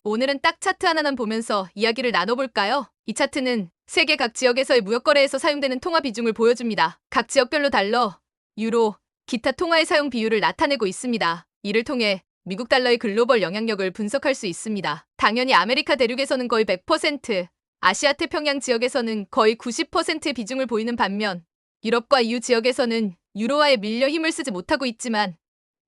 오늘은 딱 차트 하나만 보면서 이야기를 나눠볼까요? 이 차트는 세계 각 지역에서의 무역거래에서 사용되는 통화 비중을 보여줍니다. 각 지역별로 달러, 유로, 기타 통화의 사용 비율을 나타내고 있습니다. 이를 통해 미국 달러의 글로벌 영향력을 분석할 수 있습니다. 당연히 아메리카 대륙에서는 거의 100%, 아시아 태평양 지역에서는 거의 90%의 비중을 보이는 반면 유럽과 EU 지역에서는 유로화에 밀려 힘을 쓰지 못하고 있지만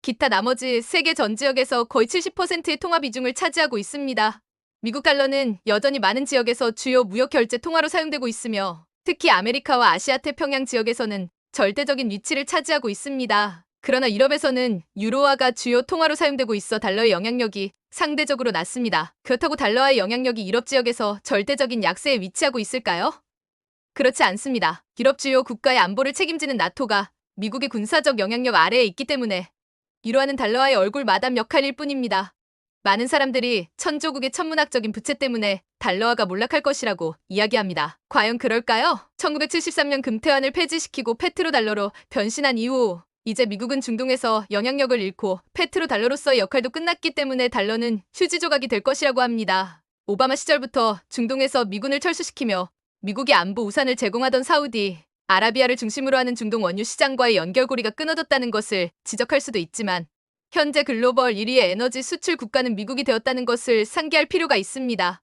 기타 나머지 세계 전 지역에서 거의 70%의 통화 비중을 차지하고 있습니다. 미국 달러는 여전히 많은 지역에서 주요 무역 결제 통화로 사용되고 있으며 특히 아메리카와 아시아 태평양 지역에서는 절대적인 위치를 차지하고 있습니다. 그러나 유럽에서는 유로화가 주요 통화로 사용되고 있어 달러의 영향력이 상대적으로 낮습니다. 그렇다고 달러의 영향력이 유럽 지역에서 절대적인 약세에 위치하고 있을까요? 그렇지 않습니다. 유럽 주요 국가의 안보를 책임지는 나토가 미국의 군사적 영향력 아래에 있기 때문에 유로화는 달러와의 얼굴 마담 역할일 뿐입니다. 많은 사람들이 천조국의 천문학적인 부채 때문에 달러화가 몰락할 것이라고 이야기합니다. 과연 그럴까요? 1973년 금태환을 폐지시키고 페트로달러로 변신한 이후 이제 미국은 중동에서 영향력을 잃고 페트로달러로서의 역할도 끝났기 때문에 달러는 휴지 조각이 될 것이라고 합니다. 오바마 시절부터 중동에서 미군을 철수시키며 미국의 안보 우산을 제공하던 사우디, 아라비아를 중심으로 하는 중동 원유 시장과의 연결고리가 끊어졌다는 것을 지적할 수도 있지만 현재 글로벌 1위의 에너지 수출 국가는 미국이 되었다는 것을 상기할 필요가 있습니다.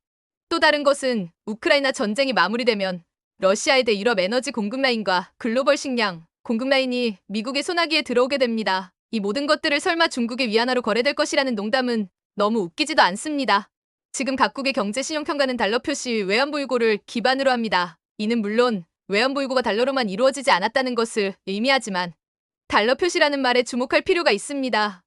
또 다른 것은 우크라이나 전쟁이 마무리되면 러시아에 대해 유럽 에너지 공급 라인과 글로벌 식량 공급 라인이 미국의 손아귀에 들어오게 됩니다. 이 모든 것들을 설마 중국의 위안화로 거래될 것이라는 농담은 너무 웃기지도 않습니다. 지금 각국의 경제 신용평가는 달러 표시 외환보유고를 기반으로 합니다. 이는 물론 외환보유고가 달러로만 이루어지지 않았다는 것을 의미하지만 달러 표시라는 말에 주목할 필요가 있습니다.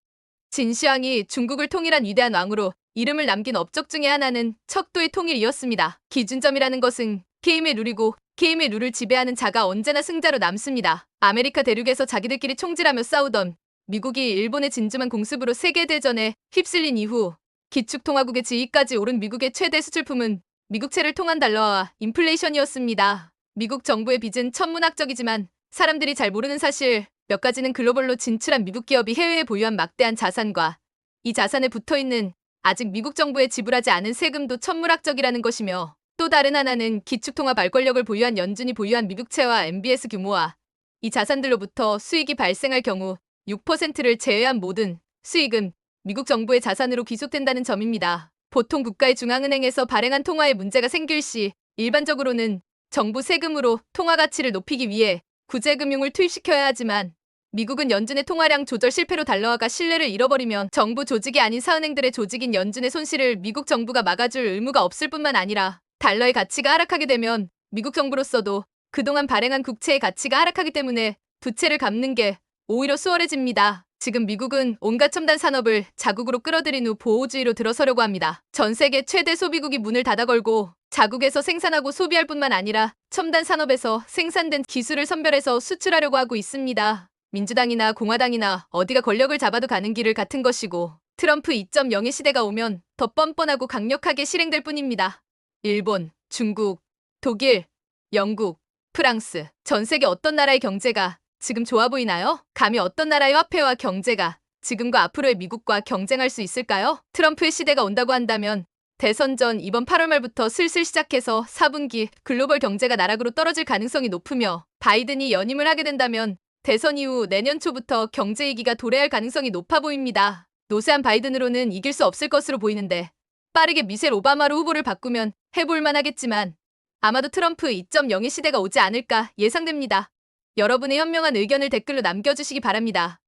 진시황이 중국을 통일한 위대한 왕으로 이름을 남긴 업적 중의 하나는 척도의 통일이었습니다. 기준점이라는 것은 게임의 룰이고 게임의 룰을 지배하는 자가 언제나 승자로 남습니다. 아메리카 대륙에서 자기들끼리 총질하며 싸우던 미국이 일본의 진주만 공습으로 세계대전에 휩쓸린 이후 기축통화국의 지위까지 오른 미국의 최대 수출품은 미국채를 통한 달러와 인플레이션이었습니다. 미국 정부의 빚은 천문학적이지만 사람들이 잘 모르는 사실 몇 가지는 글로벌로 진출한 미국 기업이 해외에 보유한 막대한 자산과 이 자산에 붙어있는 아직 미국 정부에 지불하지 않은 세금도 천문학적이라는 것이며 또 다른 하나는 기축통화 발권력을 보유한 연준이 보유한 미국채와 MBS 규모와 이 자산들로부터 수익이 발생할 경우 6%를 제외한 모든 수익은 미국 정부의 자산으로 귀속된다는 점입니다. 보통 국가의 중앙은행에서 발행한 통화에 문제가 생길 시 일반적으로는 정부 세금으로 통화 가치를 높이기 위해 구제금융을 투입시켜야 하지만 미국은 연준의 통화량 조절 실패로 달러화가 신뢰를 잃어버리면 정부 조직이 아닌 사은행들의 조직인 연준의 손실을 미국 정부가 막아줄 의무가 없을 뿐만 아니라 달러의 가치가 하락하게 되면 미국 정부로서도 그동안 발행한 국채의 가치가 하락하기 때문에 부채를 갚는 게 오히려 수월해집니다. 지금 미국은 온갖 첨단 산업을 자국으로 끌어들인 후 보호주의로 들어서려고 합니다. 전 세계 최대 소비국이 문을 닫아걸고 자국에서 생산하고 소비할 뿐만 아니라 첨단 산업에서 생산된 기술을 선별해서 수출하려고 하고 있습니다. 민주당이나 공화당이나 어디가 권력을 잡아도 가는 길을 같은 것이고 트럼프 2.0의 시대가 오면 더 뻔뻔하고 강력하게 실행될 뿐입니다. 일본, 중국, 독일, 영국, 프랑스, 전 세계 어떤 나라의 경제가 지금 좋아 보이나요? 감히 어떤 나라의 화폐와 경제가 지금과 앞으로의 미국과 경쟁할 수 있을까요? 트럼프의 시대가 온다고 한다면 대선 전 이번 8월 말부터 슬슬 시작해서 4분기 글로벌 경제가 나락으로 떨어질 가능성이 높으며 바이든이 연임을 하게 된다면 대선 이후 내년 초부터 경제 위기가 도래할 가능성이 높아 보입니다. 노세한 바이든으로는 이길 수 없을 것으로 보이는데 빠르게 미셸 오바마로 후보를 바꾸면 해볼만 하겠지만 아마도 트럼프 2.0의 시대가 오지 않을까 예상됩니다. 여러분의 현명한 의견을 댓글로 남겨주시기 바랍니다.